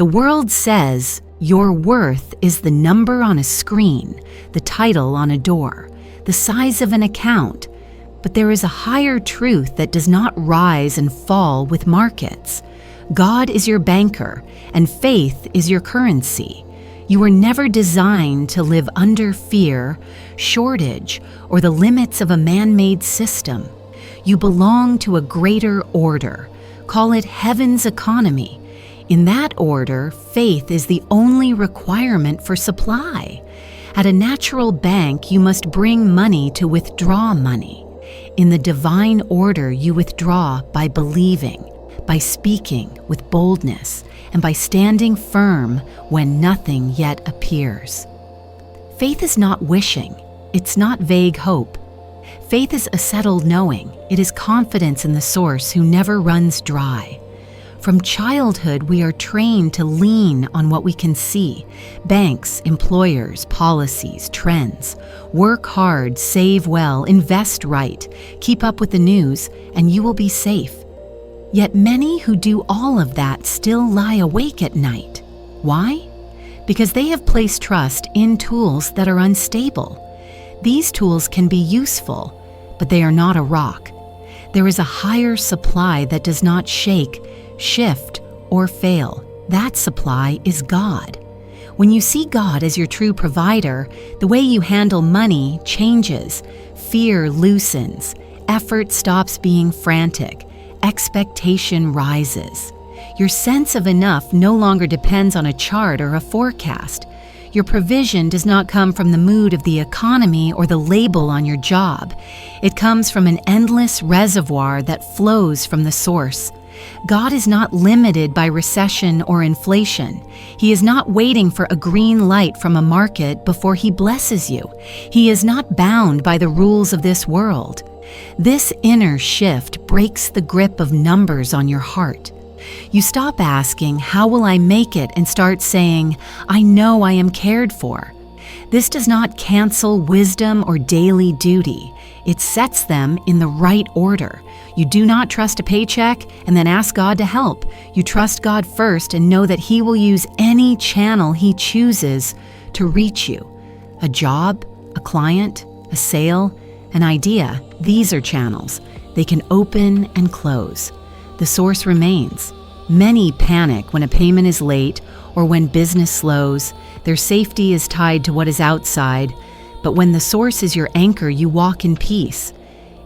The world says your worth is the number on a screen, the title on a door, the size of an account, but there is a higher truth that does not rise and fall with markets. God is your banker, and faith is your currency. You were never designed to live under fear, shortage, or the limits of a man-made system. You belong to a greater order. Call it heaven's economy. In that order, faith is the only requirement for supply. At a natural bank, you must bring money to withdraw money. In the divine order, you withdraw by believing, by speaking with boldness, and by standing firm when nothing yet appears. Faith is not wishing. It's not vague hope. Faith is a settled knowing. It is confidence in the source who never runs dry. From childhood, we are trained to lean on what we can see: banks, employers, policies, trends. Work hard, save well, invest right, keep up with the news, and you will be safe. Yet many who do all of that still lie awake at night. Why? Because they have placed trust in tools that are unstable. These tools can be useful, but they are not a rock. There is a higher supply that does not shake, shift, or fail. That supply is God. When you see God as your true provider, the way you handle money changes. Fear loosens. Effort stops being frantic. Expectation rises. Your sense of enough no longer depends on a chart or a forecast. Your provision does not come from the mood of the economy or the label on your job. It comes from an endless reservoir that flows from the source. God is not limited by recession or inflation. He is not waiting for a green light from a market before He blesses you. He is not bound by the rules of this world. This inner shift breaks the grip of numbers on your heart. You stop asking, "How will I make it?" and start saying, "I know I am cared for." This does not cancel wisdom or daily duty. It sets them in the right order. You do not trust a paycheck and then ask God to help. You trust God first and know that He will use any channel He chooses to reach you. A job, a client, a sale, an idea. These are channels. They can open and close. The source remains. Many panic when a payment is late or when business slows. Their safety is tied to what is outside. But when the source is your anchor, you walk in peace.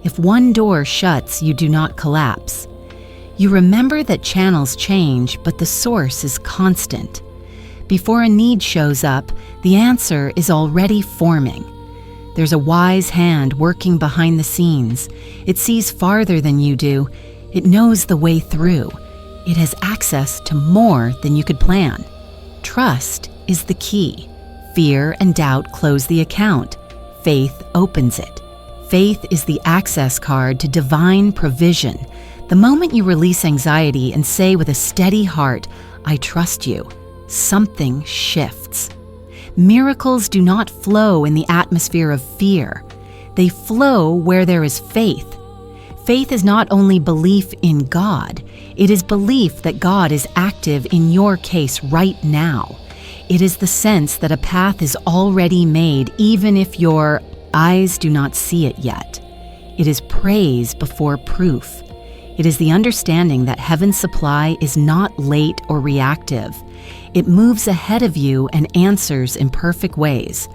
If one door shuts, you do not collapse. You remember that channels change, but the source is constant. Before a need shows up, the answer is already forming. There's a wise hand working behind the scenes. It sees farther than you do. It knows the way through. It has access to more than you could plan. Trust is the key. Fear and doubt close the account. Faith opens it. Faith is the access card to divine provision. The moment you release anxiety and say with a steady heart, "I trust you," something shifts. Miracles do not flow in the atmosphere of fear. They flow where there is faith. Faith is not only belief in God, it is belief that God is active in your case right now. It is the sense that a path is already made even if your eyes do not see it yet. It is praise before proof. It is the understanding that heaven's supply is not late or reactive. It moves ahead of you and answers in perfect ways.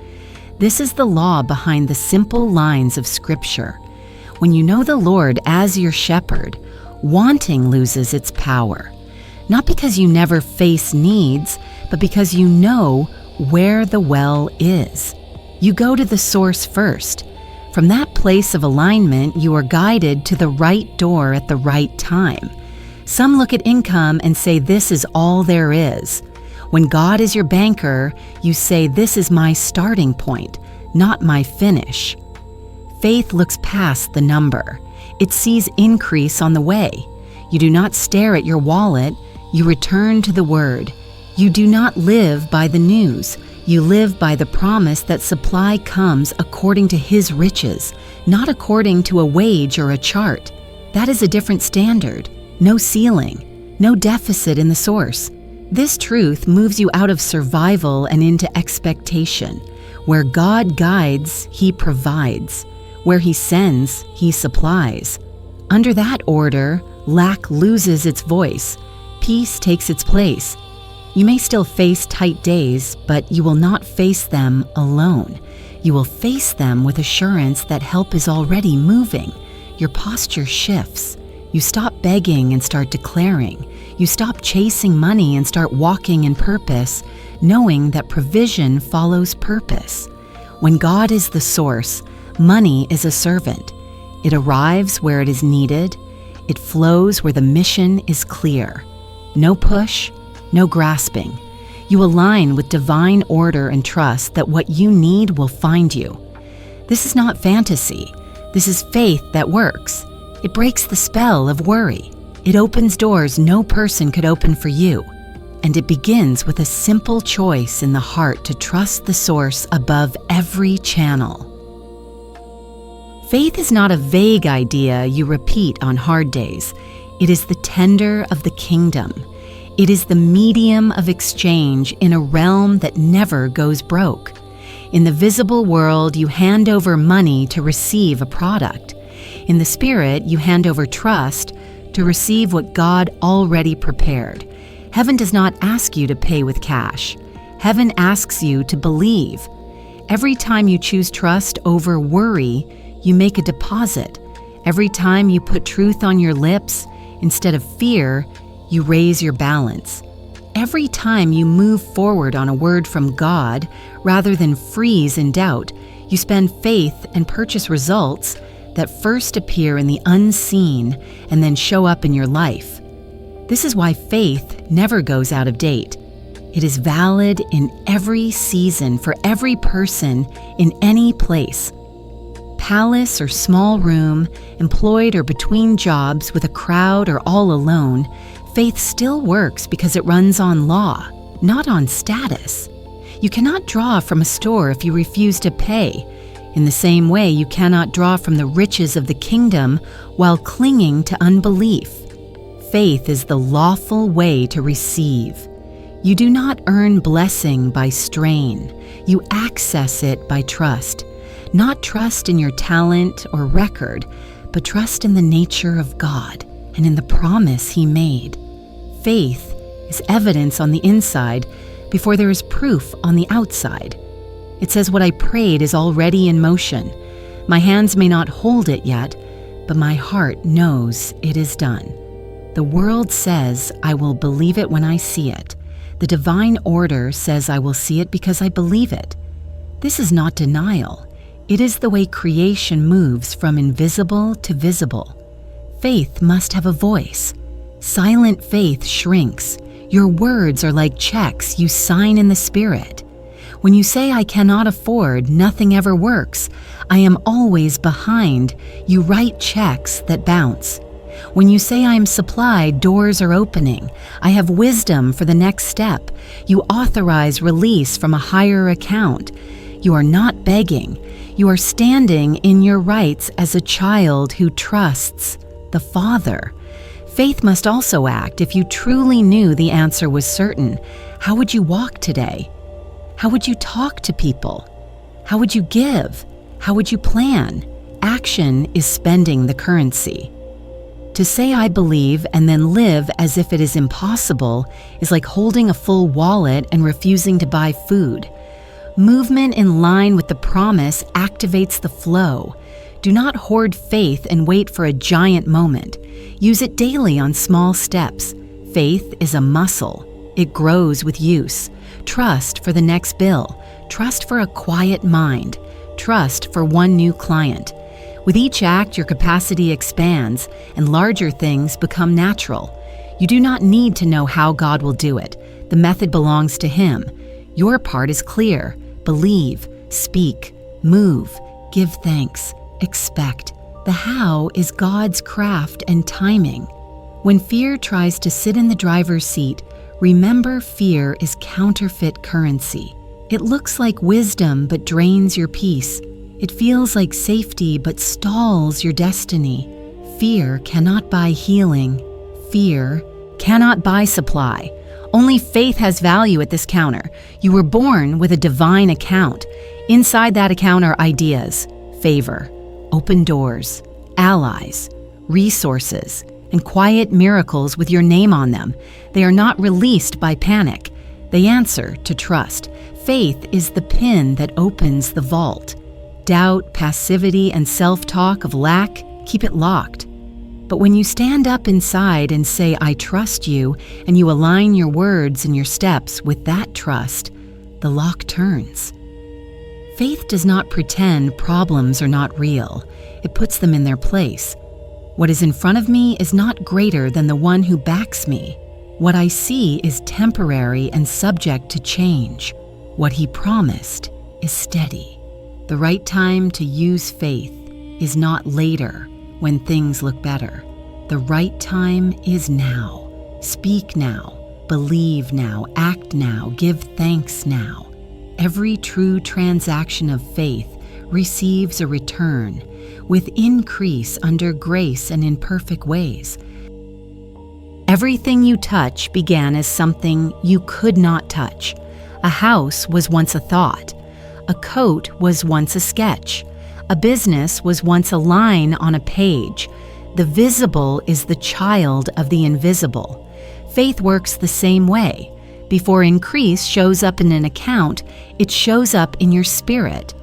This is the law behind the simple lines of Scripture. When you know the Lord as your shepherd, wanting loses its power. Not because you never face needs, but because you know where the well is. You go to the source first. From that place of alignment, you are guided to the right door at the right time. Some look at income and say this is all there is. When God is your banker, you say this is my starting point, not my finish. Faith looks past the number. It sees increase on the way. You do not stare at your wallet, you return to the Word. You do not live by the news. You live by the promise that supply comes according to His riches, not according to a wage or a chart. That is a different standard. No ceiling, no deficit in the source. This truth moves you out of survival and into expectation. Where God guides, He provides. Where He sends, He supplies. Under that order, lack loses its voice. Peace takes its place. You may still face tight days, but you will not face them alone. You will face them with assurance that help is already moving. Your posture shifts. You stop begging and start declaring. You stop chasing money and start walking in purpose, knowing that provision follows purpose. When God is the source, money is a servant. It arrives where it is needed. It flows where the mission is clear. No push, no grasping. You align with divine order and trust that what you need will find you. This is not fantasy. This is faith that works. It breaks the spell of worry. It opens doors no person could open for you. And it begins with a simple choice in the heart to trust the source above every channel. Faith is not a vague idea you repeat on hard days. It is the tender of the kingdom. It is the medium of exchange in a realm that never goes broke. In the visible world, you hand over money to receive a product. In the spirit, you hand over trust to receive what God already prepared. Heaven does not ask you to pay with cash. Heaven asks you to believe. Every time you choose trust over worry, you make a deposit. Every time you put truth on your lips, instead of fear, you raise your balance. Every time you move forward on a word from God, rather than freeze in doubt, you spend faith and purchase results that first appear in the unseen and then show up in your life. This is why faith never goes out of date. It is valid in every season for every person in any place. Palace or small room, employed or between jobs, with a crowd or all alone, faith still works because it runs on law, not on status. You cannot draw from a store if you refuse to pay. In the same way, you cannot draw from the riches of the kingdom while clinging to unbelief. Faith is the lawful way to receive. You do not earn blessing by strain. You access it by trust. Not trust in your talent or record, but trust in the nature of God and in the promise He made. Faith is evidence on the inside before there is proof on the outside. It says what I prayed is already in motion. My hands may not hold it yet, but my heart knows it is done. The world says I will believe it when I see it. The divine order says I will see it because I believe it. This is not denial. It is the way creation moves from invisible to visible. Faith must have a voice. Silent faith shrinks. Your words are like checks you sign in the Spirit. When you say, I cannot afford, nothing ever works, I am always behind, you write checks that bounce. When you say I am supplied, doors are opening. I have wisdom for the next step. You authorize release from a higher account. You are not begging. You are standing in your rights as a child who trusts the Father. Faith must also act. If you truly knew the answer was certain, how would you walk today? How would you talk to people? How would you give? How would you plan? Action is spending the currency. To say I believe and then live as if it is impossible is like holding a full wallet and refusing to buy food. Movement in line with the promise activates the flow. Do not hoard faith and wait for a giant moment. Use it daily on small steps. Faith is a muscle. It grows with use. Trust for the next bill. Trust for a quiet mind. Trust for one new client. With each act, your capacity expands and larger things become natural. You do not need to know how God will do it. The method belongs to Him. Your part is clear. Believe, speak, move, give thanks, expect. The how is God's craft and timing. When fear tries to sit in the driver's seat, remember fear is counterfeit currency. It looks like wisdom but drains your peace. It feels like safety but stalls your destiny. Fear cannot buy healing. Fear cannot buy supply. Only faith has value at this counter. You were born with a divine account. Inside that account are ideas, favor, open doors, allies, resources, and quiet miracles with your name on them. They are not released by panic. They answer to trust. Faith is the pin that opens the vault. Doubt, passivity, and self-talk of lack keep it locked. But when you stand up inside and say, I trust you, and you align your words and your steps with that trust, the lock turns. Faith does not pretend problems are not real. It puts them in their place. What is in front of me is not greater than the one who backs me. What I see is temporary and subject to change. What he promised is steady. The right time to use faith is not later when things look better. The right time is now. Speak now, believe now, act now, give thanks now. Every true transaction of faith receives a return, with increase under grace and in perfect ways. Everything you touch began as something you could not touch. A house was once a thought. A coat was once a sketch. A business was once a line on a page. The visible is the child of the invisible. Faith works the same way. Before increase shows up in an account, it shows up in your spirit.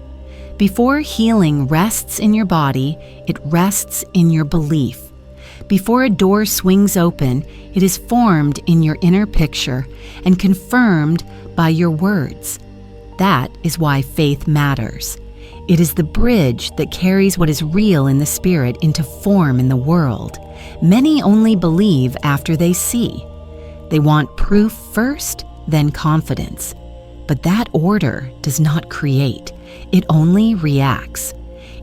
Before healing rests in your body, it rests in your belief. Before a door swings open, it is formed in your inner picture and confirmed by your words. That is why faith matters. It is the bridge that carries what is real in the spirit into form in the world. Many only believe after they see. They want proof first, then confidence. But that order does not create. It only reacts.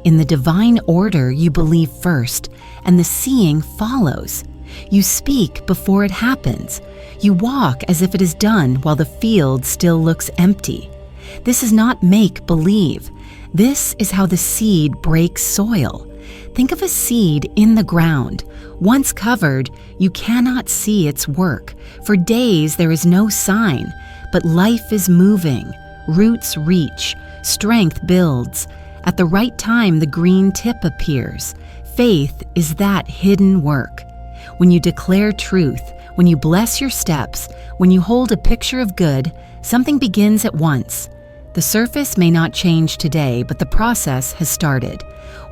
In the divine order, you believe first, and the seeing follows. You speak before it happens. You walk as if it is done while the field still looks empty. This is not make-believe. This is how the seed breaks soil. Think of a seed in the ground. Once covered, you cannot see its work. For days there is no sign, but life is moving. Roots reach. Strength builds. At the right time, the green tip appears. Faith is that hidden work. When you declare truth, when you bless your steps, when you hold a picture of good, something begins at once. The surface may not change today, but the process has started.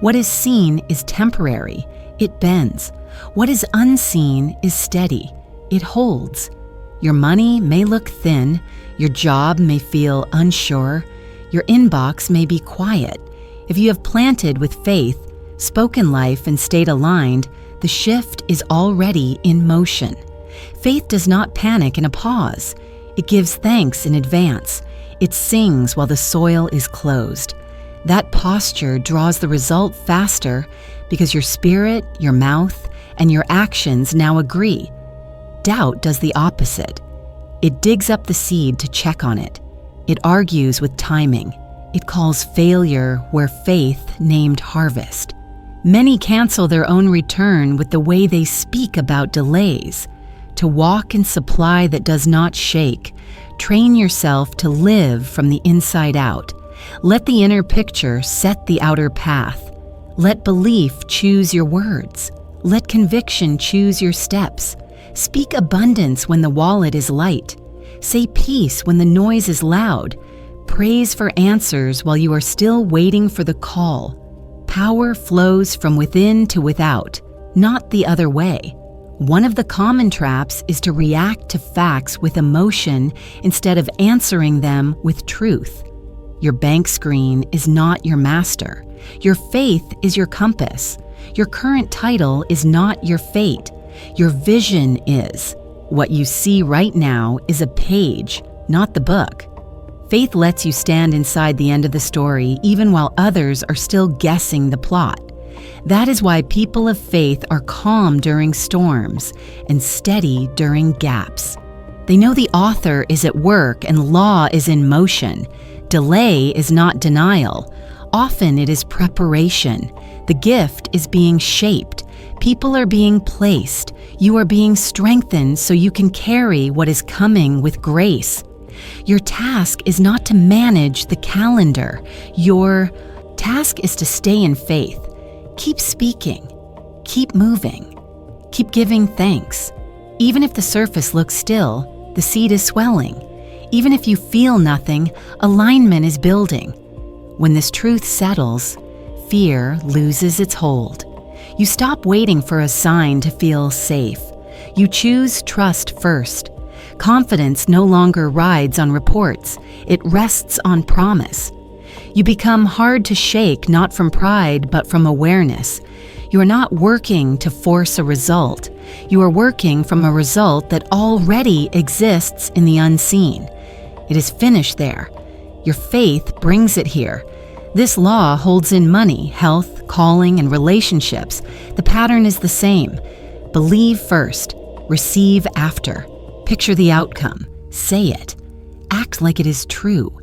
What is seen is temporary. It bends. What is unseen is steady. It holds. Your money may look thin. Your job may feel unsure. Your inbox may be quiet. If you have planted with faith, spoken life, and stayed aligned, the shift is already in motion. Faith does not panic in a pause. It gives thanks in advance. It sings while the soil is closed. That posture draws the result faster because your spirit, your mouth, and your actions now agree. Doubt does the opposite. It digs up the seed to check on it. It argues with timing. It calls failure where faith named harvest. Many cancel their own return with the way they speak about delays. To walk in supply that does not shake, train yourself to live from the inside out. Let the inner picture set the outer path. Let belief choose your words. Let conviction choose your steps. Speak abundance when the wallet is light. Say peace when the noise is loud. Praise for answers while you are still waiting for the call. Power flows from within to without, not the other way. One of the common traps is to react to facts with emotion instead of answering them with truth. Your bank screen is not your master. Your faith is your compass. Your current title is not your fate. Your vision is. What you see right now is a page, not the book. Faith lets you stand inside the end of the story even while others are still guessing the plot. That is why people of faith are calm during storms and steady during gaps. They know the author is at work and law is in motion. Delay is not denial. Often it is preparation. The gift is being shaped. People are being placed. You are being strengthened so you can carry what is coming with grace. Your task is not to manage the calendar. Your task is to stay in faith. Keep speaking. Keep moving. Keep giving thanks. Even if the surface looks still, the seed is swelling. Even if you feel nothing, alignment is building. When this truth settles, fear loses its hold. You stop waiting for a sign to feel safe. You choose trust first. Confidence no longer rides on reports. It rests on promise. You become hard to shake, not from pride, but from awareness. You are not working to force a result. You are working from a result that already exists in the unseen. It is finished there. Your faith brings it here. This law holds in money, health, calling, and relationships. The pattern is the same. Believe first, receive after. Picture the outcome. Say it. Act like it is true.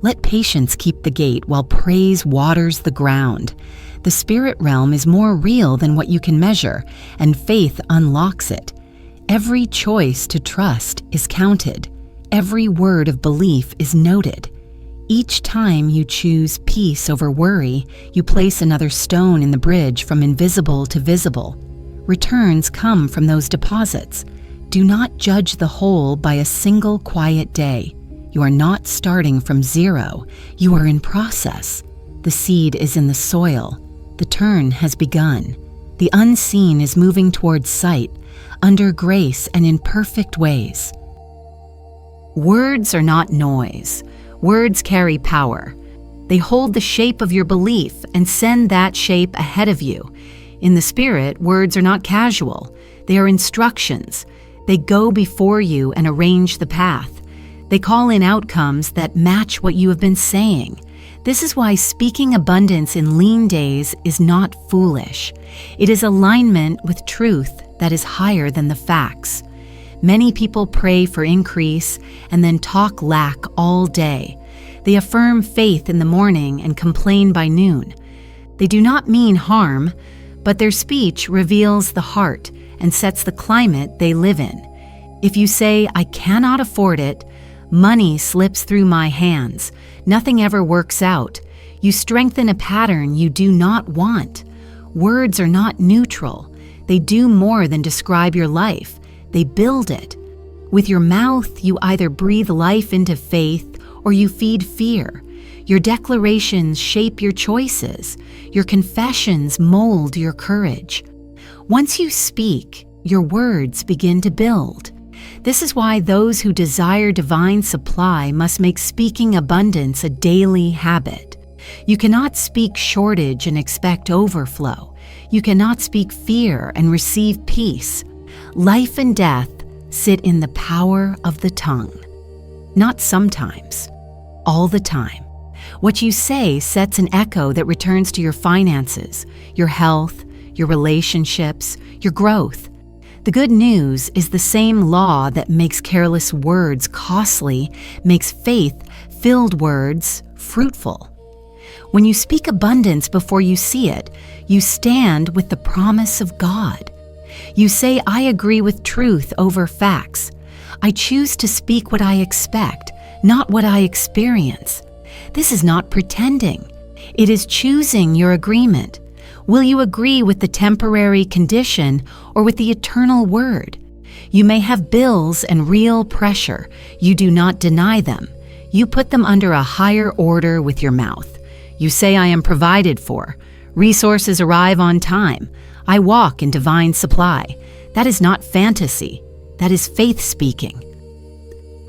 Let patience keep the gate while praise waters the ground. The spirit realm is more real than what you can measure, and faith unlocks it. Every choice to trust is counted. Every word of belief is noted. Each time you choose peace over worry, you place another stone in the bridge from invisible to visible. Returns come from those deposits. Do not judge the whole by a single quiet day. You are not starting from zero. You are in process. The seed is in the soil. The turn has begun. The unseen is moving towards sight, under grace and in perfect ways. Words are not noise. Words carry power. They hold the shape of your belief and send that shape ahead of you. In the spirit, words are not casual. They are instructions. They go before you and arrange the path. They call in outcomes that match what you have been saying. This is why speaking abundance in lean days is not foolish. It is alignment with truth that is higher than the facts. Many people pray for increase and then talk lack all day. They affirm faith in the morning and complain by noon. They do not mean harm, but their speech reveals the heart and sets the climate they live in. If you say, "I cannot afford it," money slips through my hands. Nothing ever works out. You strengthen a pattern you do not want. Words are not neutral. They do more than describe your life. They build it. With your mouth, you either breathe life into faith or you feed fear. Your declarations shape your choices. Your confessions mold your courage. Once you speak, your words begin to build. This is why those who desire divine supply must make speaking abundance a daily habit. You cannot speak shortage and expect overflow. You cannot speak fear and receive peace. Life and death sit in the power of the tongue. Not sometimes, all the time. What you say sets an echo that returns to your finances, your health, your relationships, your growth. The good news is the same law that makes careless words costly, makes faith-filled words fruitful. When you speak abundance before you see it, you stand with the promise of God. You say, "I agree with truth over facts. I choose to speak what I expect, not what I experience." This is not pretending. It is choosing your agreement. Will you agree with the temporary condition or with the eternal word? You may have bills and real pressure. You do not deny them. You put them under a higher order with your mouth. You say, "I am provided for. Resources arrive on time. I walk in divine supply." That is not fantasy. That is faith speaking.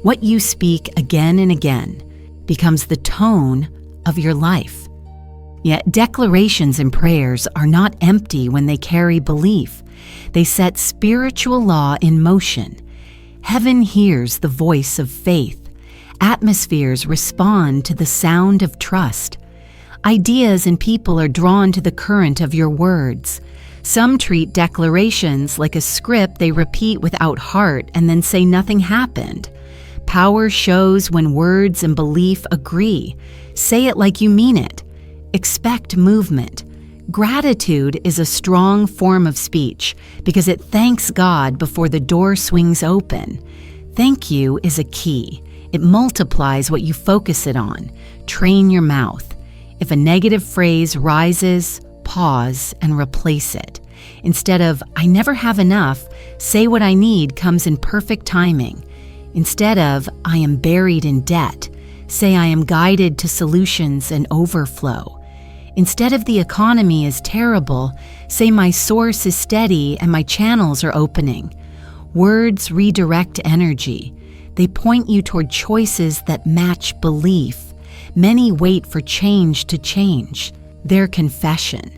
What you speak again and again becomes the tone of your life. Yet declarations and prayers are not empty when they carry belief. They set spiritual law in motion. Heaven hears the voice of faith. Atmospheres respond to the sound of trust. Ideas and people are drawn to the current of your words. Some treat declarations like a script they repeat without heart and then say nothing happened. Power shows when words and belief agree. Say it like you mean it. Expect movement. Gratitude is a strong form of speech because it thanks God before the door swings open. Thank you is a key. It multiplies what you focus it on. Train your mouth. If a negative phrase rises, pause and replace it. Instead of, I never have enough, say what I need comes in perfect timing. Instead of, I am buried in debt, say I am guided to solutions and overflow. Instead of the economy is terrible, say my source is steady and my channels are opening. Words redirect energy. They point you toward choices that match belief. Many wait for change to change. Their confession.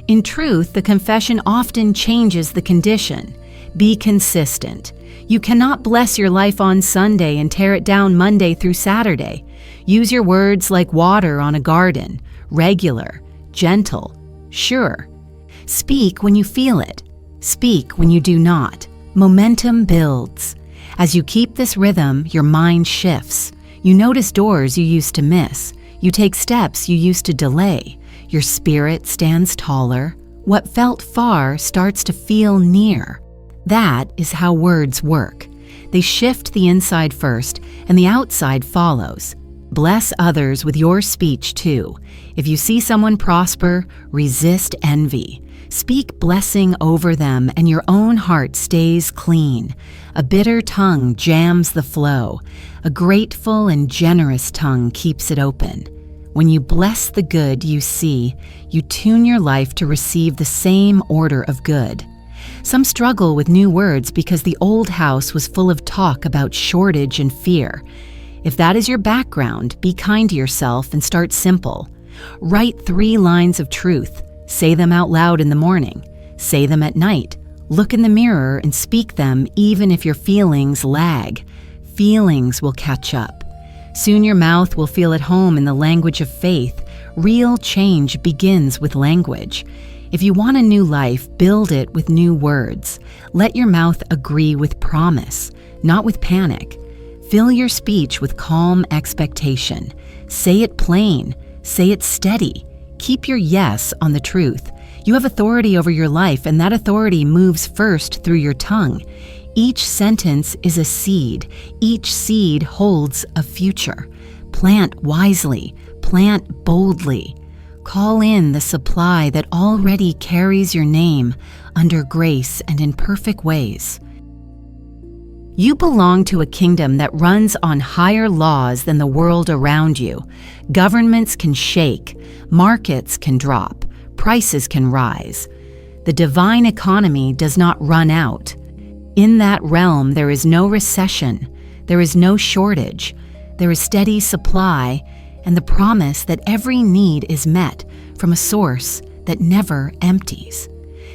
In truth, the confession often changes the condition. Be consistent. You cannot bless your life on Sunday and tear it down Monday through Saturday. Use your words like water on a garden. Regular, gentle, sure. Speak when you feel it. Speak when you do not. Momentum builds. As you keep this rhythm, your mind shifts. You notice doors you used to miss. You take steps you used to delay. Your spirit stands taller. What felt far starts to feel near. That is how words work. They shift the inside first, and the outside follows. Bless others with your speech too. If you see someone prosper, resist envy. Speak blessing over them, and your own heart stays clean. A bitter tongue jams the flow. A grateful and generous tongue keeps it open. When you bless the good you see, you tune your life to receive the same order of good. Some struggle with new words because the old house was full of talk about shortage and fear. If that is your background, be kind to yourself and start simple. Write 3 lines of truth. Say them out loud in the morning. Say them at night. Look in the mirror and speak them even if your feelings lag. Feelings will catch up. Soon your mouth will feel at home in the language of faith. Real change begins with language. If you want a new life, build it with new words. Let your mouth agree with promise, not with panic. Fill your speech with calm expectation. Say it plain. Say it steady. Keep your yes on the truth. You have authority over your life, and that authority moves first through your tongue. Each sentence is a seed. Each seed holds a future. Plant wisely. Plant boldly. Call in the supply that already carries your name under grace and in perfect ways. You belong to a kingdom that runs on higher laws than the world around you. Governments can shake, markets can drop, prices can rise. The divine economy does not run out. In that realm, there is no recession, there is no shortage, there is steady supply, and the promise that every need is met from a source that never empties.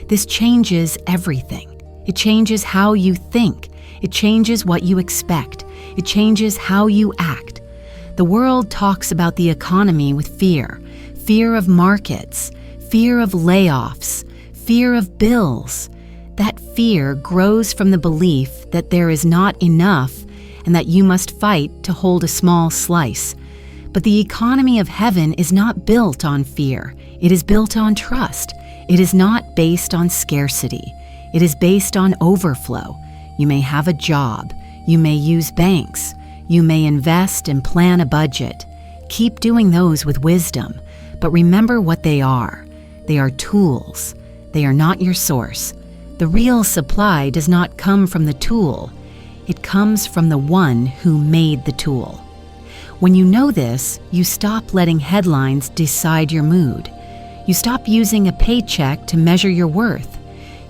This changes everything. It changes how you think. It changes what you expect. It changes how you act. The world talks about the economy with fear. Fear of markets, fear of layoffs, fear of bills. That fear grows from the belief that there is not enough and that you must fight to hold a small slice. But the economy of heaven is not built on fear. It is built on trust. It is not based on scarcity. It is based on overflow. You may have a job. You may use banks. You may invest and plan a budget. Keep doing those with wisdom, but remember what they are. They are tools. They are not your source. The real supply does not come from the tool. It comes from the one who made the tool. When you know this, you stop letting headlines decide your mood. You stop using a paycheck to measure your worth.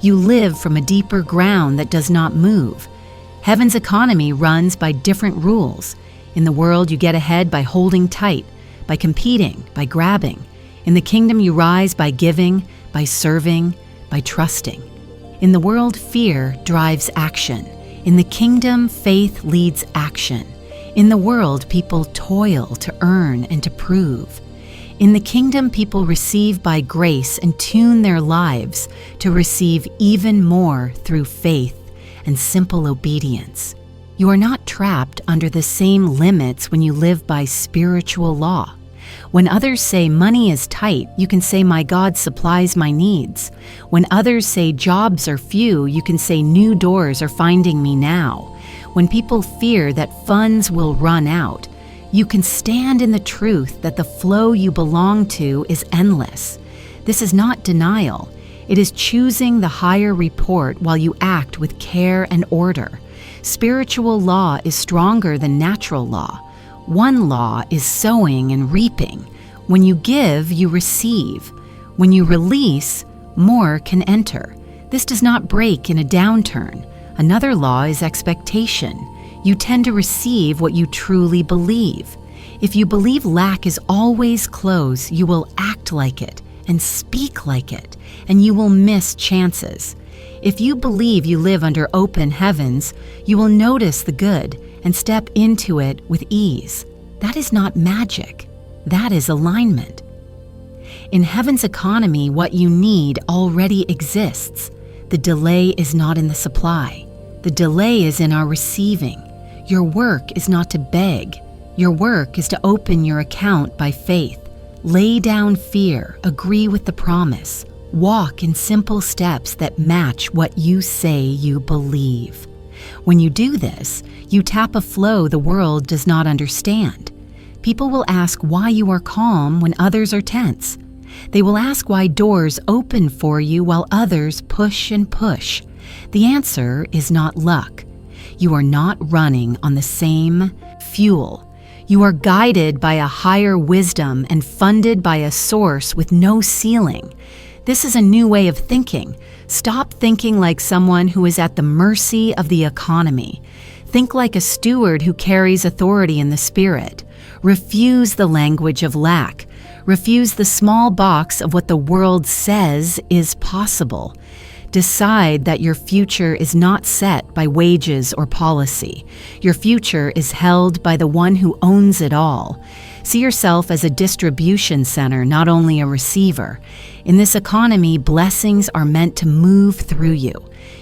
You live from a deeper ground that does not move. Heaven's economy runs by different rules. In the world, you get ahead by holding tight, by competing, by grabbing. In the kingdom, you rise by giving, by serving, by trusting. In the world, fear drives action. In the kingdom, faith leads action. In the world, people toil to earn and to prove. In the kingdom, people receive by grace and tune their lives to receive even more through faith and simple obedience. You are not trapped under the same limits when you live by spiritual law. When others say money is tight, you can say my God supplies my needs. When others say jobs are few, you can say new doors are finding me now. When people fear that funds will run out, you can stand in the truth that the flow you belong to is endless. This is not denial. It is choosing the higher report while you act with care and order. Spiritual law is stronger than natural law. One law is sowing and reaping. When you give, you receive. When you release, more can enter. This does not break in a downturn. Another law is expectation. You tend to receive what you truly believe. If you believe lack is always close, you will act like it and speak like it, and you will miss chances. If you believe you live under open heavens, you will notice the good and step into it with ease. That is not magic. That is alignment. In heaven's economy, what you need already exists. The delay is not in the supply. The delay is in our receiving. Your work is not to beg. Your work is to open your account by faith. Lay down fear, agree with the promise. Walk in simple steps that match what you say you believe. When you do this, you tap a flow the world does not understand. People will ask why you are calm when others are tense. They will ask why doors open for you while others push and push. The answer is not luck. You are not running on the same fuel. You are guided by a higher wisdom and funded by a source with no ceiling. This is a new way of thinking. Stop thinking like someone who is at the mercy of the economy. Think like a steward who carries authority in the spirit. Refuse the language of lack. Refuse the small box of what the world says is possible. Decide that your future is not set by wages or policy. Your future is held by the one who owns it all. See yourself as a distribution center, not only a receiver. In this economy, blessings are meant to move through you.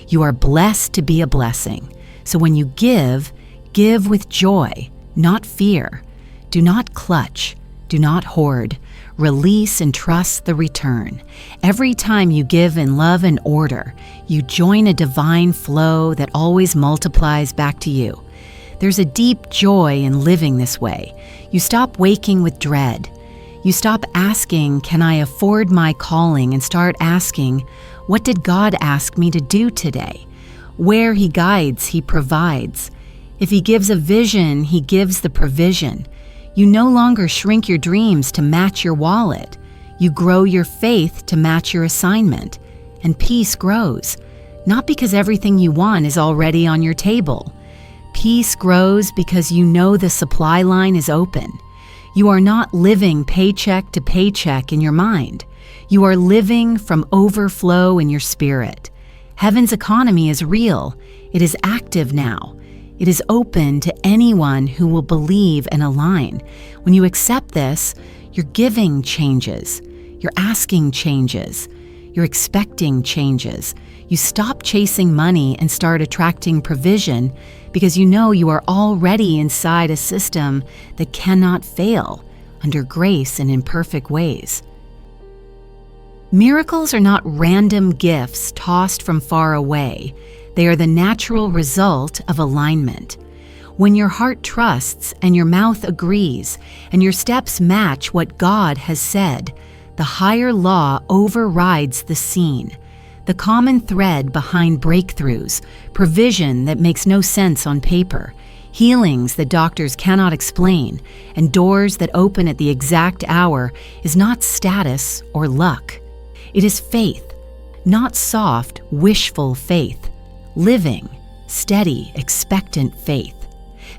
You are blessed to be a blessing. So when you give, give with joy, not fear. Do not clutch. Do not hoard. Release and trust the return. Every time you give in love and order, you join a divine flow that always multiplies back to you. There's a deep joy in living this way. You stop waking with dread. You stop asking, can I afford my calling, and start asking, what did God ask me to do today? Where He guides, He provides. If He gives a vision, He gives the provision. You no longer shrink your dreams to match your wallet. You grow your faith to match your assignment. And peace grows, not because everything you want is already on your table. Peace grows because you know the supply line is open. You are not living paycheck to paycheck in your mind. You are living from overflow in your spirit. Heaven's economy is real. It is active now. It is open to anyone who will believe and align. When you accept this, your giving changes. Your asking changes. Your expecting changes. You stop chasing money and start attracting provision because you know you are already inside a system that cannot fail under grace and in perfect ways. Miracles are not random gifts tossed from far away. They are the natural result of alignment. When your heart trusts and your mouth agrees and your steps match what God has said, the higher law overrides the seen. The common thread behind breakthroughs, provision that makes no sense on paper, healings that doctors cannot explain, and doors that open at the exact hour is not status or luck. It is faith, not soft, wishful faith. Living, steady, expectant faith.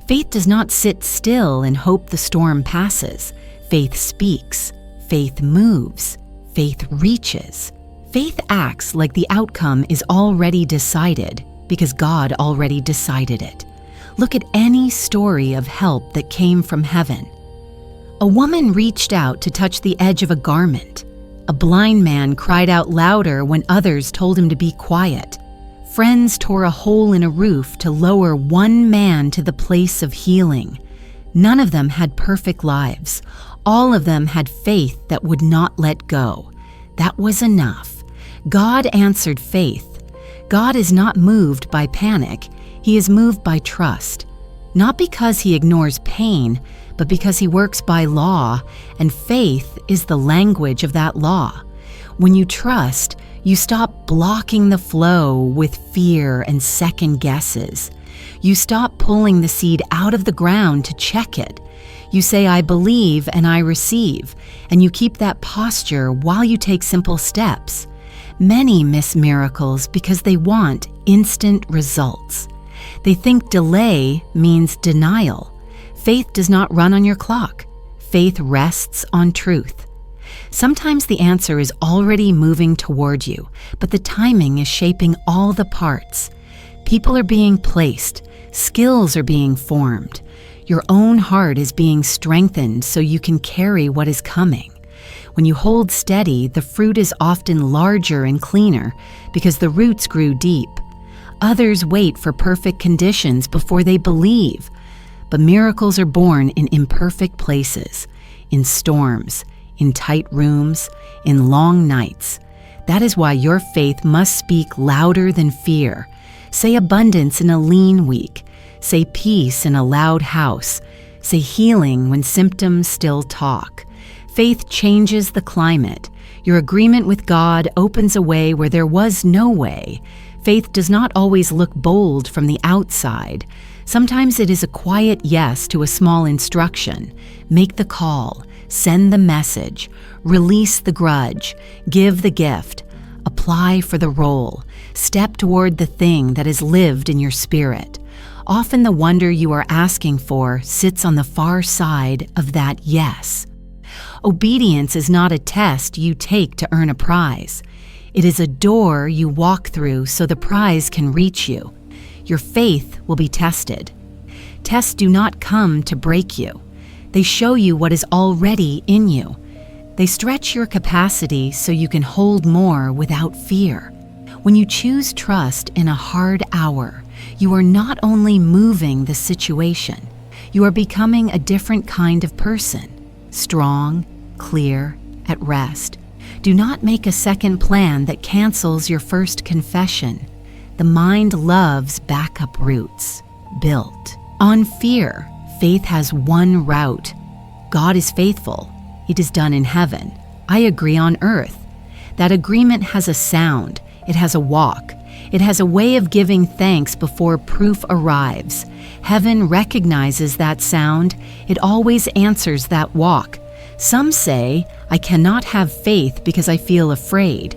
Faith does not sit still and hope the storm passes. Faith speaks. Faith moves. Faith reaches. Faith acts like the outcome is already decided because God already decided it. Look at any story of help that came from heaven. A woman reached out to touch the edge of a garment. A blind man cried out louder when others told him to be quiet. Friends tore a hole in a roof to lower one man to the place of healing. None of them had perfect lives. All of them had faith that would not let go. That was enough. God answered faith. God is not moved by panic. He is moved by trust. Not because he ignores pain, but because he works by law, and faith is the language of that law. When you trust, you stop blocking the flow with fear and second guesses. You stop pulling the seed out of the ground to check it. You say, I believe and I receive, and you keep that posture while you take simple steps. Many miss miracles because they want instant results. They think delay means denial. Faith does not run on your clock. Faith rests on truth. Sometimes the answer is already moving toward you, but the timing is shaping all the parts. People are being placed. Skills are being formed. Your own heart is being strengthened so you can carry what is coming. When you hold steady, the fruit is often larger and cleaner because the roots grew deep. Others wait for perfect conditions before they believe. But miracles are born in imperfect places, in storms, in tight rooms, in long nights. That is why your faith must speak louder than fear. Say abundance in a lean week. Say peace in a loud house. Say healing when symptoms still talk. Faith changes the climate. Your agreement with God opens a way where there was no way. Faith does not always look bold from the outside. Sometimes it is a quiet yes to a small instruction. Make the call, send the message, release the grudge, give the gift, apply for the role, step toward the thing that is lived in your spirit. Often the wonder you are asking for sits on the far side of that yes. Obedience is not a test you take to earn a prize. It is a door you walk through so the prize can reach you. Your faith will be tested. Tests do not come to break you. They show you what is already in you. They stretch your capacity so you can hold more without fear. When you choose trust in a hard hour, you are not only moving the situation, you are becoming a different kind of person. Strong, clear, at rest. Do not make a second plan that cancels your first confession. The mind loves backup routes, built. On fear, faith has one route. God is faithful. It is done in heaven. I agree on earth. That agreement has a sound. It has a walk. It has a way of giving thanks before proof arrives. Heaven recognizes that sound. It always answers that walk. Some say, I cannot have faith because I feel afraid.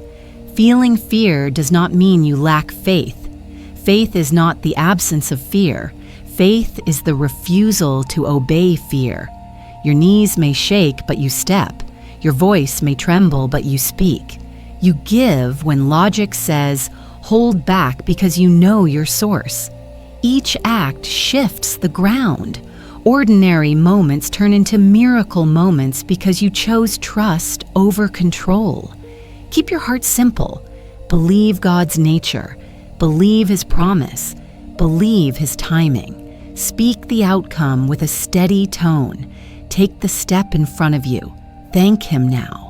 Feeling fear does not mean you lack faith. Faith is not the absence of fear. Faith is the refusal to obey fear. Your knees may shake, but you step. Your voice may tremble, but you speak. You give when logic says, hold back because you know your source. Each act shifts the ground. Ordinary moments turn into miracle moments because you chose trust over control. Keep your heart simple. Believe God's nature. Believe His promise. Believe His timing. Speak the outcome with a steady tone. Take the step in front of you. Thank Him now.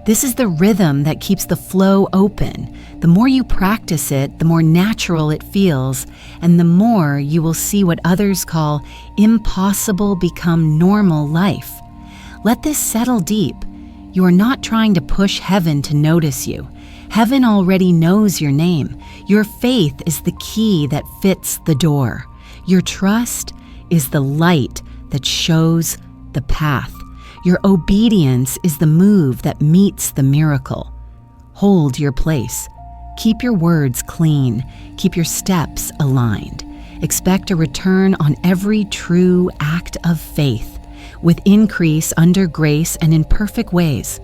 This is the rhythm that keeps the flow open. The more you practice it, the more natural it feels, and the more you will see what others call impossible become normal life. Let this settle deep. You are not trying to push heaven to notice you. Heaven already knows your name. Your faith is the key that fits the door. Your trust is the light that shows the path. Your obedience is the move that meets the miracle. Hold your place. Keep your words clean. Keep your steps aligned. Expect a return on every true act of faith, with increase under grace and in perfect ways.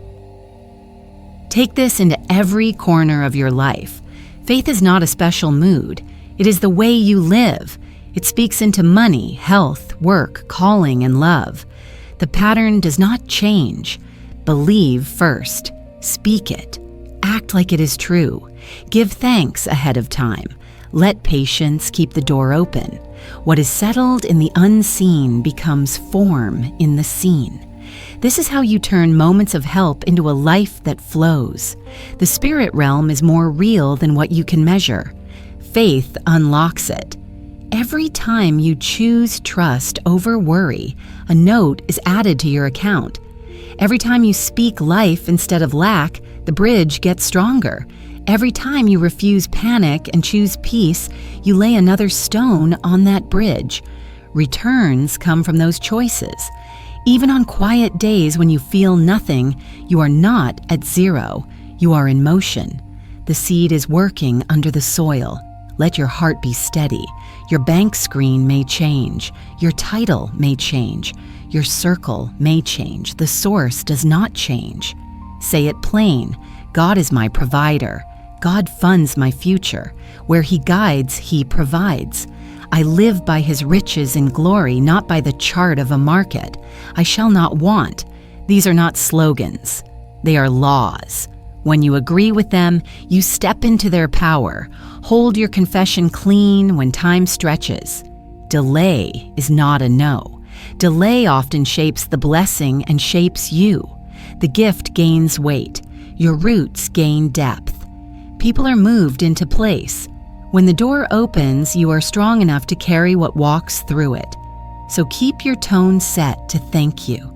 Take this into every corner of your life. Faith is not a special mood. It is the way you live. It speaks into money, health, work, calling, and love. The pattern does not change. Believe first. Speak it. Act like it is true. Give thanks ahead of time. Let patience keep the door open. What is settled in the unseen becomes form in the seen. This is how you turn moments of help into a life that flows. The spirit realm is more real than what you can measure. Faith unlocks it. Every time you choose trust over worry, a note is added to your account. Every time you speak life instead of lack, the bridge gets stronger. Every time you refuse panic and choose peace, you lay another stone on that bridge. Returns come from those choices. Even on quiet days when you feel nothing, you are not at zero. You are in motion. The seed is working under the soil. Let your heart be steady. Your bank screen may change. Your title may change. Your circle may change. The source does not change. Say it plain. God is my provider. God funds my future. Where He guides, He provides. I live by His riches in glory, not by the chart of a market. I shall not want. These are not slogans. They are laws. When you agree with them, you step into their power. Hold your confession clean when time stretches. Delay is not a no. Delay often shapes the blessing and shapes you. The gift gains weight. Your roots gain depth. People are moved into place. When the door opens, you are strong enough to carry what walks through it. So keep your tone set to thank you.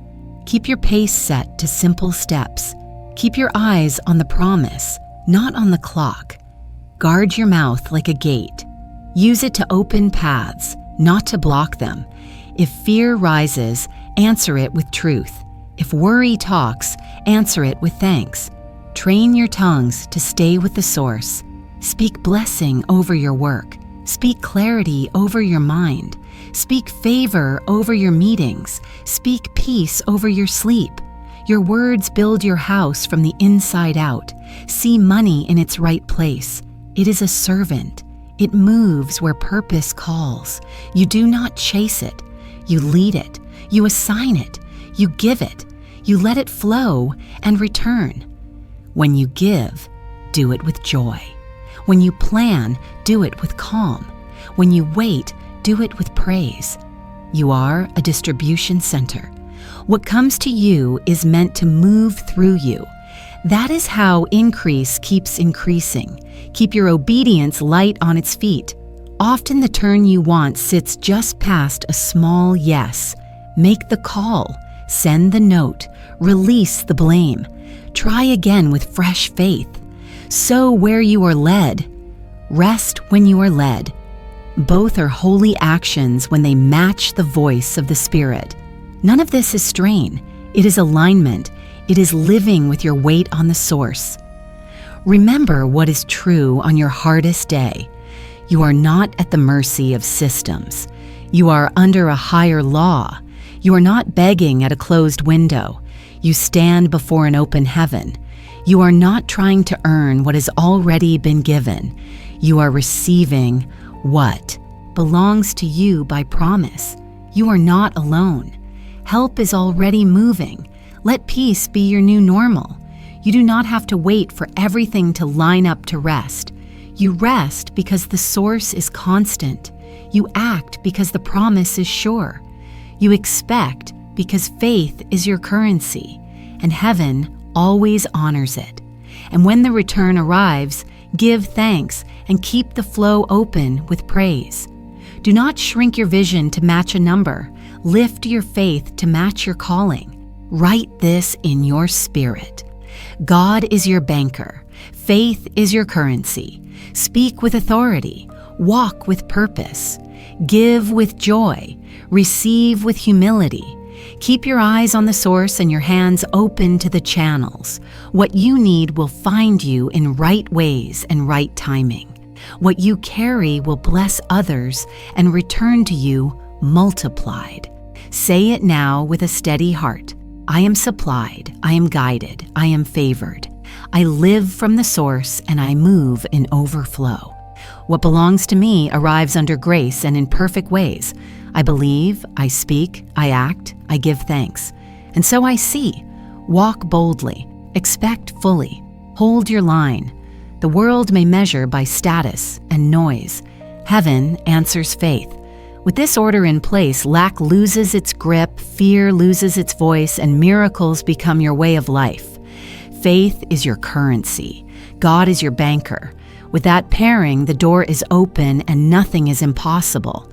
Keep your pace set to simple steps. Keep your eyes on the promise, not on the clock. Guard your mouth like a gate. Use it to open paths, not to block them. If fear rises, answer it with truth. If worry talks, answer it with thanks. Train your tongues to stay with the source. Speak blessing over your work. Speak clarity over your mind. Speak favor over your meetings. Speak peace over your sleep. Your words build your house from the inside out. See money in its right place. It is a servant. It moves where purpose calls. You do not chase it. You lead it. You assign it. You give it. You let it flow and return. When you give, do it with joy. When you plan, do it with calm. When you wait, do it with praise. You are a distribution center. What comes to you is meant to move through you. That is how increase keeps increasing. Keep your obedience light on its feet. Often the turn you want sits just past a small yes. Make the call. Send the note. Release the blame. Try again with fresh faith. Sow where you are led. Rest when you are led. Both are holy actions when they match the voice of the Spirit. None of this is strain. It is alignment. It is living with your weight on the source. Remember what is true on your hardest day. You are not at the mercy of systems. You are under a higher law. You are not begging at a closed window. You stand before an open heaven. You are not trying to earn what has already been given. You are receiving what belongs to you by promise. You are not alone. Help is already moving. Let peace be your new normal. You do not have to wait for everything to line up to rest. You rest because the source is constant. You act because the promise is sure. You expect because faith is your currency, and heaven always honors it. And when the return arrives, give thanks and keep the flow open with praise. Do not shrink your vision to match a number. Lift your faith to match your calling. Write this in your spirit. God is your banker. Faith is your currency. Speak with authority. Walk with purpose. Give with joy. Receive with humility. Keep your eyes on the source and your hands open to the channels. What you need will find you in right ways and right timing. What you carry will bless others and return to you multiplied. Say it now with a steady heart. I am supplied, I am guided, I am favored. I live from the source and I move in overflow. What belongs to me arrives under grace and in perfect ways. I believe, I speak, I act, I give thanks. And so I see. Walk boldly, expect fully, hold your line. The world may measure by status and noise. Heaven answers faith. With this order in place, lack loses its grip, fear loses its voice, and miracles become your way of life. Faith is your currency. God is your banker. With that pairing, the door is open and nothing is impossible.